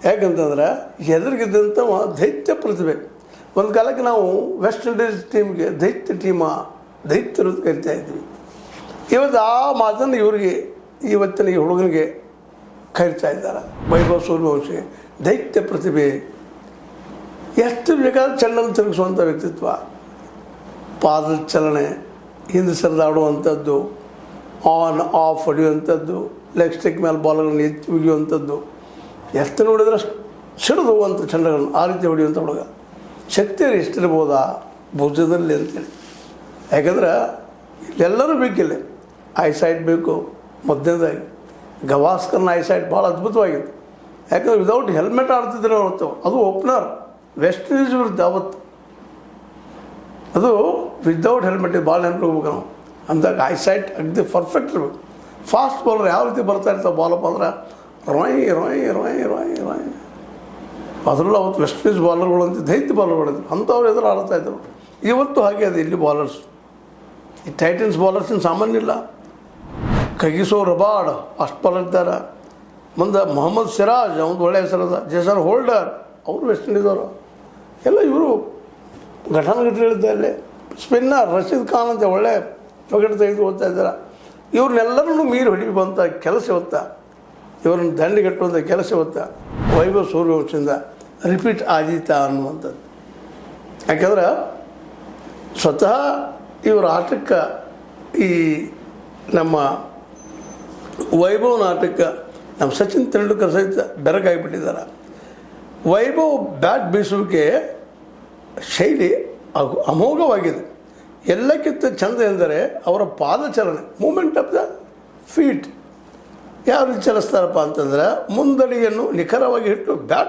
ಯಾಕಂತಂದ್ರೆ ಎದುರಿಗಿದ್ದಂಥ ದೈತ್ಯ ಪ್ರತಿಭೆ. ಒಂದು ಕಾಲಕ್ಕೆ ನಾವು ವೆಸ್ಟ್ ಇಂಡೀಸ್ ಟೀಮ್ಗೆ ದೈತ್ಯರು ಕರಿತಾ ಇದ್ವಿ. ಇವತ್ತು ಆ ಮಾತನ್ನು ಇವರಿಗೆ ಇವತ್ತಿನ ಈ ಹುಡುಗನಿಗೆ ಕರಿತಾ ಇದ್ದಾರೆ. ವೈಭವ್ ಸೂರ್ಯವಂಶಿಗೆ ದೈತ್ಯ ಪ್ರತಿಭೆ, ಎಷ್ಟು ಬೇಕಾದ್ರೆ ಚೆಂಡನ್ನು ತಿರುಗಿಸುವಂಥ ವ್ಯಕ್ತಿತ್ವ, ಪಾದದ ಚಲನೆ, ಹಿಂದೆ ಸರಿದಾಡುವಂಥದ್ದು, ಆನ್ ಆಫ್ ಹೊಡೆಯುವಂಥದ್ದು, ಲೆಗ್ ಸ್ಟಿಕ್ ಮೇಲೆ ಬಾಲ್ಗಳನ್ನು ಎತ್ತಿ ಒಗೆಯುವಂಥದ್ದು, ಎಷ್ಟು ನೋಡಿದ್ರೆ ಸಿಡಿದು ಹೋಗುವಂಥ ಚೆಂಡಗಳನ್ನು ಆ ರೀತಿ ಹೊಡೆಯುವಂಥ ಹುಡುಗ. ಶಕ್ತಿ ಎಷ್ಟಿರ್ಬೋದಾ ಭುಜದಲ್ಲಿ ಅಂತೇಳಿ. ಯಾಕಂದ್ರೆ ಇಲ್ಲೆಲ್ಲರೂ ಬೇಕಿಲ್ಲ, ಐಸೈಟ್ ಬೇಕು. ಮೊದಲನೇದಾಗಿ ಗವಾಸ್ಕರ್ನ ಐಸೈಟ್ ಭಾಳ ಅದ್ಭುತವಾಗಿತ್ತು. ಯಾಕಂದರೆ ವಿದೌಟ್ ಹೆಲ್ಮೆಟ್ ಆಡ್ತಿದ್ರೆ ಅವತ್ತು, ಅದು ಓಪನರ್ ವೆಸ್ಟ್ ಇಂಡೀಸ್ ವಿರುದ್ಧ ಅವತ್ತು, ಅದು ವಿದೌಟ್ ಹೆಲ್ಮೆಟ್ ಭಾಳ ನೆನಪಿಡ್ಬೇಕು ನಾವು. ಅಂದಾಗ ಐಸೈಟ್ ಅಗದಿ ಪರ್ಫೆಕ್ಟ್ ಇರಬೇಕು. ಫಾಸ್ಟ್ ಬಾಲರ್ ಯಾವ ರೀತಿ ಬರ್ತಾ ಇರ್ತಾವೆ ಬಾಲಪ್ಪ ಅಂದ್ರೆ ರಾಯ್ ರಾಯ್ ರಾಯ್ ರಾಯ್ ರಾಯ್. ಅದರಲ್ಲೂ ಅವತ್ತು ವೆಸ್ಟ್ ಇಂಡೀಸ್ ಬಾಲರ್ಗಳು ಅಂತ ದೈತ್ಯ ಬಾಲರ್ಗಳಿದ್ರು, ಅಂಥವ್ರು ಎದುರು ಆಡ್ತಾಯಿದ್ರು. ಇವತ್ತು ಹಾಗೆ ಅದು ಇಲ್ಲಿ ಬಾಲರ್ಸ್, ಈ ಟೈಟನ್ಸ್ ಬಾಲರ್ಸಿನ ಸಾಮಾನ್ಯ ಇಲ್ಲ. ಕಗಿಸೋ ರಬಾಡ್ ಅಷ್ಟು ಬಾಲರ್ ಇದ್ದಾರೆ. ಮುಂದೆ ಮೊಹಮ್ಮದ್ ಸಿರಾಜ್ ಅವ್ನು ಒಳ್ಳೆಯ ಹೆಸರದ, ಜೇಸನ್ ಹೋಲ್ಡರ್ ಅವರು ವೆಸ್ಟ್ ಇಂಡೀಸವರು ಎಲ್ಲ ಇವರು ಘಟನೆಗಳಿದ್ದಾರೆ. ಸ್ಪಿನ್ನರ್ ರಶೀದ್ ಖಾನ್ ಅಂತ ಒಳ್ಳೆ ವಿಕೆಟ್ ತೆಗೆದು ಓದ್ತಾ ಇದ್ದಾರೆ. ಇವ್ರನ್ನೆಲ್ಲರೂ ಮೀರಿ ಹೊಡಿಯುವಂಥ ಕೆಲಸ ಇವತ್ತ, ಇವರನ್ನು ದಂಡಿಗಟ್ಟುವಂಥ ಕೆಲಸ ಇವತ್ತ ವೈಭವ್ ಸೂರ್ಯವಂಶದಿಂದ ರಿಪೀಟ್ ಆದೀತಾ ಅನ್ನುವಂಥದ್ದು. ಯಾಕಂದ್ರೆ ಸ್ವತಃ ಇವರ ಆಟಕ್ಕೆ ಈ ನಮ್ಮ ವೈಭವ್ ಆಟಕ್ಕೆ ನಮ್ಮ ಸಚಿನ್ ತೆಂಡೂಲ್ಕರ್ ಸಹಿತ ಬೆರಗಾಗಿಬಿಟ್ಟಿದ್ದಾರೆ. ವೈಭವ್ ಬ್ಯಾಟ್ ಬೀಸುವಿಕೆ ಶೈಲಿ ಅಮೋಘವಾಗಿದೆ. ಎಲ್ಲಕ್ಕಿಂತ ಚೆಂದ ಎಂದರೆ ಅವರ ಪಾದಚಲನೆ, ಮೂಮೆಂಟ್ ಆಫ್ ದ ಫೀಟ್ ಯಾವ ರೀತಿ ಚಲಿಸ್ತಾರಪ್ಪ ಅಂತಂದ್ರೆ ಮುಂದಡಿಯನ್ನು ನಿಖರವಾಗಿ ಇಟ್ಟು ಬ್ಯಾಟ್